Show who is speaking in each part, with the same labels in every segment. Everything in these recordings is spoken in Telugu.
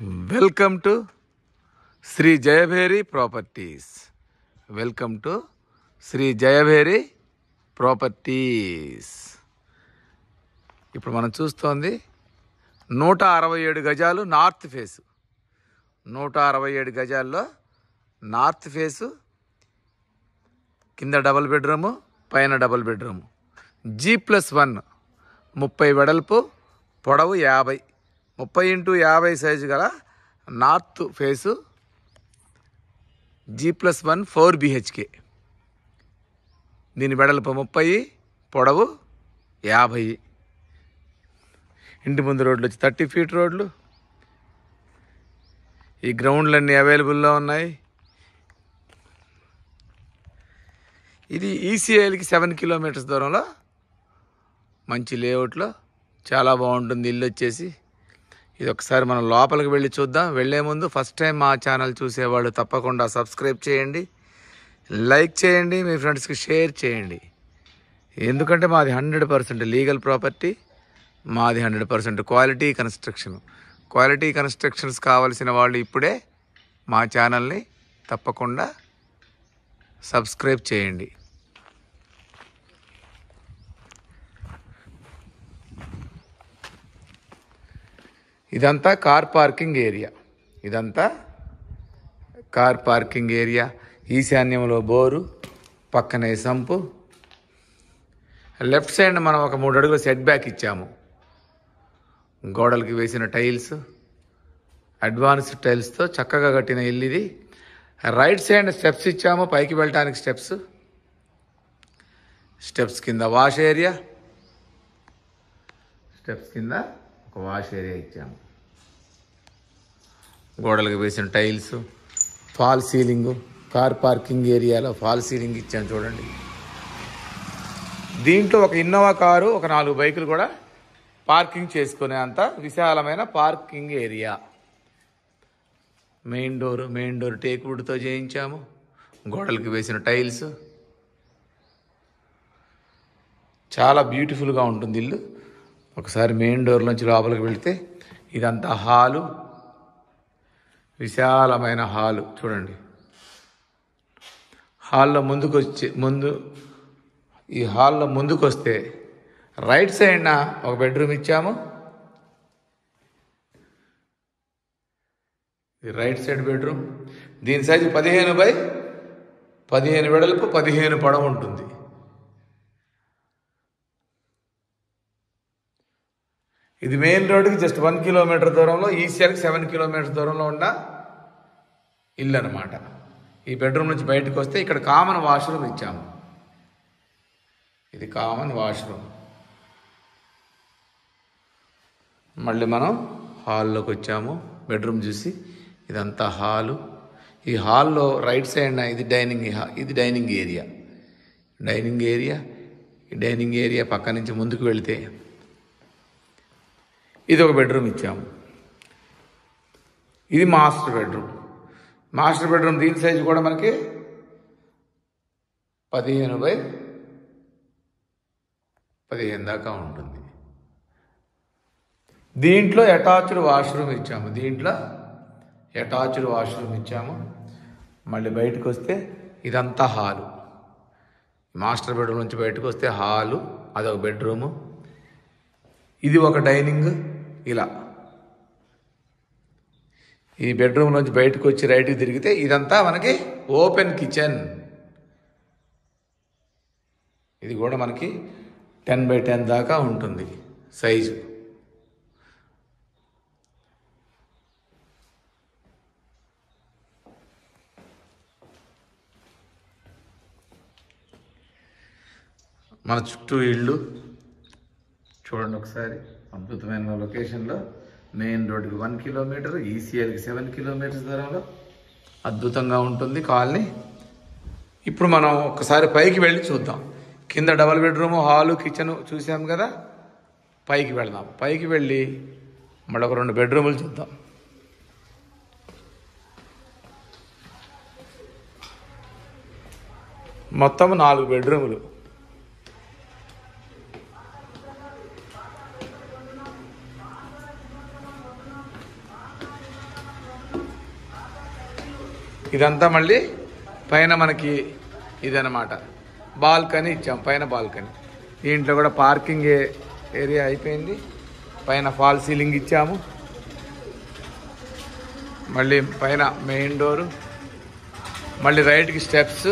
Speaker 1: Welcome to Shri Jayabheri properties. Welcome to Shri Jayabheri properties. ఇప్పుడు మనం చూస్తోంది 167 గజాలు నార్త్ ఫేసు. 167 గజాల్లో నార్త్ ఫేసు, కింద డబుల్ బెడ్రూము, పైన డబుల్ బెడ్రూము, G+1, 30 వెడల్పు, పొడవు 50, 30x50 సైజు గల నార్త్ ఫేసు G+1 4 BHK. దీని వెడల్పు 30, పొడవు 50. ఇంటి ముందు రోడ్లు వచ్చి 30 ఫీట్ రోడ్లు. ఈ గ్రౌండ్లన్నీ అవైలబుల్లో ఉన్నాయి. ఇది ఈసీఐలకి 7 కిలోమీటర్స్ దూరంలో మంచి లేఅవుట్లో చాలా బాగుంటుంది ఇల్లు వచ్చేసి. ఇది ఒకసారి మనం లోపలికి వెళ్ళి చూద్దాం. వెళ్ళే ముందు ఫస్ట్ టైం మా ఛానల్ చూసేవాళ్ళు తప్పకుండా సబ్స్క్రైబ్ చేయండి, లైక్ చేయండి, మీ ఫ్రెండ్స్కి షేర్ చేయండి. ఎందుకంటే మాది 100% లీగల్ ప్రాపర్టీ, మాది 100% క్వాలిటీ కన్స్ట్రక్షన్. క్వాలిటీ కన్స్ట్రక్షన్స్ కావాల్సిన వాళ్ళు ఇప్పుడే మా ఛానల్ని తప్పకుండా సబ్స్క్రైబ్ చేయండి. ఇదంతా కార్ పార్కింగ్ ఏరియా. ఈశాన్యంలో బోరు, పక్కనే సంపు. లెఫ్ట్ సైడ్ మనం ఒక 3 అడుగుల సెట్ బ్యాక్ ఇచ్చాము. గోడలకి వేసిన టైల్స్, అడ్వాన్స్డ్ టైల్స్తో చక్కగా కట్టిన ఇల్లు ఇది. రైట్ సైడ్ స్టెప్స్ ఇచ్చాము, పైకి వెళ్ళటానికి స్టెప్స్ కింద వాష్ ఏరియా. స్టెప్స్ కింద ఒక వాష్ ఏరియా ఇచ్చాము. గోడలకు వేసిన tiles, fall ceiling. Car parking ఏరియాలో ఫాల్ సీలింగ్ ఇచ్చాను చూడండి. దీంట్లో ఒక ఇన్నోవా కారు, ఒక 4 బైకులు కూడా పార్కింగ్ చేసుకునే అంత విశాలమైన parking area. Main door teak వుడ్తో చేయించాము. గోడలకు వేసిన టైల్స్. చాలా బ్యూటిఫుల్గా ఉంటుంది ఇల్లు. ఒకసారి మెయిన్ డోర్ నుంచి లోపలికి వెళితే ఇదంతా హాలు, విశాలమైన హాలు చూడండి. ఈ హాల్లో ముందుకు వస్తే రైట్ సైడ్న ఒక బెడ్రూమ్ ఇచ్చాము. Right side bedroom. దీని సైజు 15x15 వెడల్పు, 15 పొడవు ఉంటుంది. ఇది మెయిన్ రోడ్డుకి జస్ట్ 1 కిలోమీటర్ దూరంలో, ఈసీఆర్కి 7 కిలోమీటర్స్ దూరంలో ఉన్న ఇల్లు అనమాట. ఈ బెడ్రూమ్ నుంచి బయటకు వస్తే ఇక్కడ కామన్ వాష్రూమ్ ఇచ్చాము. ఇది కామన్ వాష్రూమ్. మళ్ళీ మనం హాల్లోకి వచ్చాము. బెడ్రూమ్ చూసి ఇదంతా హాలు. ఈ హాల్లో రైట్ సైడ్ ఇది డైనింగ్ ఏరియా. పక్క నుంచి ముందుకు వెళితే ఇది ఒక బెడ్రూమ్ ఇచ్చాము. ఇది మాస్టర్ బెడ్రూమ్. దీని సైజు కూడా మనకి 15x15 దాకా ఉంటుంది. దీంట్లో అటాచ్డ్ వాష్రూమ్ ఇచ్చాము. మళ్ళీ బయటకు వస్తే ఇదంతా హాలు. మాస్టర్ బెడ్రూమ్ నుంచి బయటకు వస్తే హాలు, అదొక బెడ్రూము. ఇది ఒక డైనింగ్. ఇలా ఈ బెడ్రూమ్ నుంచి బయటకు వచ్చి రైట్కి తిరిగితే ఇదంతా మనకి ఓపెన్ కిచెన్. ఇది కూడా మనకి 10x10 దాకా ఉంటుంది సైజు. మన చుట్టూ ఇళ్ళు చూడండి ఒకసారి. అద్భుతమైన లొకేషన్లో, మెయిన్ రోడ్డుకి 1 కిలోమీటర్, ఈసీఎల్కి 7 కిలోమీటర్స్ దూరంలో అద్భుతంగా ఉంటుంది కాలనీ. ఇప్పుడు మనం ఒకసారి పైకి వెళ్ళి చూద్దాం. కింద డబల్ బెడ్రూము, హాలు, కిచెన్ చూసాం కదా. పైకి వెళ్దాం. పైకి వెళ్ళి మళ్ళీ ఒక 2 బెడ్రూములు చూద్దాం. మొత్తం 4 బెడ్రూములు. ఇదంతా మళ్ళీ పైన మనకి ఇదనమాట బాల్కనీ ఇచ్చాం, పైన బాల్కనీ. దీంట్లో కూడా పార్కింగ్ ఏరియా అయిపోయింది. పైన ఫాల్ సీలింగ్ ఇచ్చాము. మళ్ళీ పైన మెయిన్ డోరు, మళ్ళీ రైట్కి స్టెప్స్,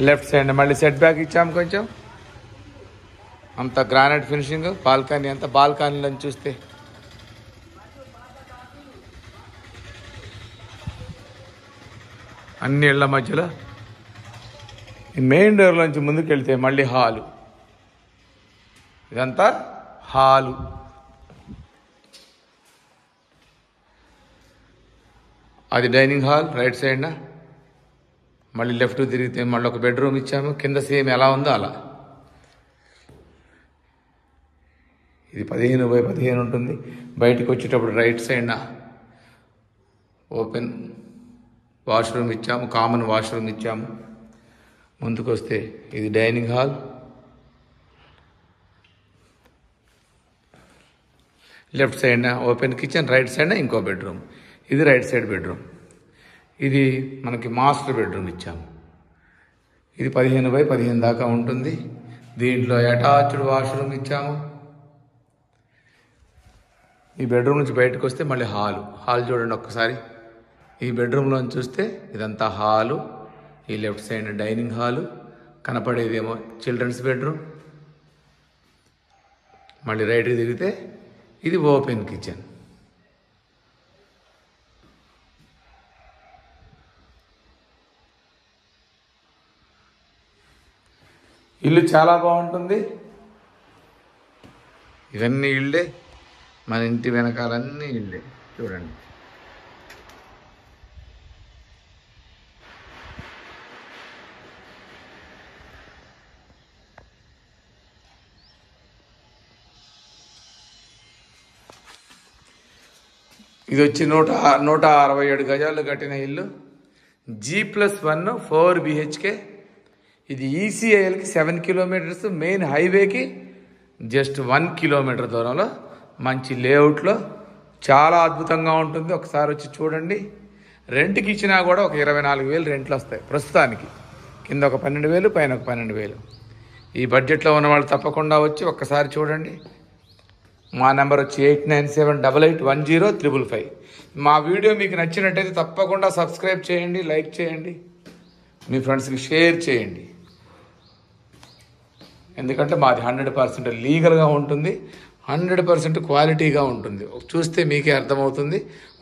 Speaker 1: లెఫ్ట్ సైడ్ మళ్ళీ సెట్ బ్యాక్ ఇచ్చాము కొంచెం. అంత గ్రానైట్ ఫినిషింగ్. బాల్కనీ అంతా బాల్కనీలో చూస్తే అన్ని ఇళ్ల మధ్యలో ఈ మెయిన్ డోర్లోంచి ముందుకు వెళ్తే మళ్ళీ హాలు. ఇదంతా హాలు. అది డైనింగ్ హాల్ రైట్ సైడ్న. మళ్ళీ లెఫ్ట్ తిరిగితే మళ్ళీ ఒక బెడ్రూమ్ ఇచ్చాము. కింద సేమ్ ఎలా ఉందో అలా. ఇది 15x15 ఉంటుంది. బయటకు వచ్చేటప్పుడు రైట్ సైడ్న ఓపెన్ వాష్రూమ్ ఇచ్చాము, కామన్ వాష్రూమ్ ఇచ్చాము. ముందుకు వస్తే ఇది డైనింగ్ హాల్. లెఫ్ట్ సైడ్న ఓపెన్ కిచెన్, రైట్ సైడ్న ఇంకో బెడ్రూమ్. ఇది రైట్ సైడ్ బెడ్రూమ్. ఇది మనకి మాస్టర్ బెడ్రూమ్ ఇచ్చాము. ఇది 15x15 దాకా ఉంటుంది. దీంట్లో అటాచ్డ్ వాష్రూమ్ ఇచ్చాము. ఈ బెడ్రూమ్ నుంచి బయటకు వస్తే మళ్ళీ హాల్ చూడండి ఒక్కసారి. ఈ బెడ్రూమ్లోంచి చూస్తే ఇదంతా హాలు. ఈ లెఫ్ట్ సైడ్ డైనింగ్ హాలు. కనపడేదేమో చిల్డ్రన్స్ బెడ్రూమ్. మళ్ళీ రైట్కి తిరిగితే ఇది ఓపెన్ కిచెన్. ఇల్లు చాలా బాగుంటుంది. ఇవన్నీ ఇళ్ళే, మన ఇంటి వెనకాలన్నీ ఇళ్ళే చూడండి. ఇది వచ్చి 167 గజాలు కట్టిన ఇల్లు. G+1 4 BHK. ఇది ఈసీఐఎల్కి 7 కిలోమీటర్స్, మెయిన్ హైవేకి జస్ట్ 1 కిలోమీటర్ దూరంలో మంచి లేఅవుట్లో చాలా అద్భుతంగా ఉంటుంది. ఒకసారి వచ్చి చూడండి. రెంట్కి ఇచ్చినా కూడా ఒక 24,000 రెంట్లు వస్తాయి ప్రస్తుతానికి. కింద ఒక 12,000, పైన ఒక 12,000. ఈ బడ్జెట్లో ఉన్నవాళ్ళు తప్పకుండా వచ్చి ఒక్కసారి చూడండి. మా నెంబర్ వచ్చి 8978810555. మా వీడియో మీకు నచ్చినట్టయితే తప్పకుండా సబ్స్క్రైబ్ చేయండి, లైక్ చేయండి, మీ ఫ్రెండ్స్కి షేర్ చేయండి. ఎందుకంటే మాది 100% లీగల్గా ఉంటుంది, 100% క్వాలిటీగా ఉంటుంది. చూస్తే మీకే అర్థమవుతుంది.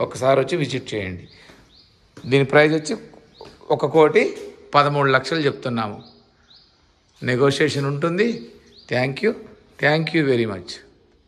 Speaker 1: ఒక్కసారి వచ్చి విజిట్ చేయండి. దీని ప్రైస్ వచ్చి 1,13,00,000 చెప్తున్నాము. నెగోషియేషన్ ఉంటుంది. Thank you very much.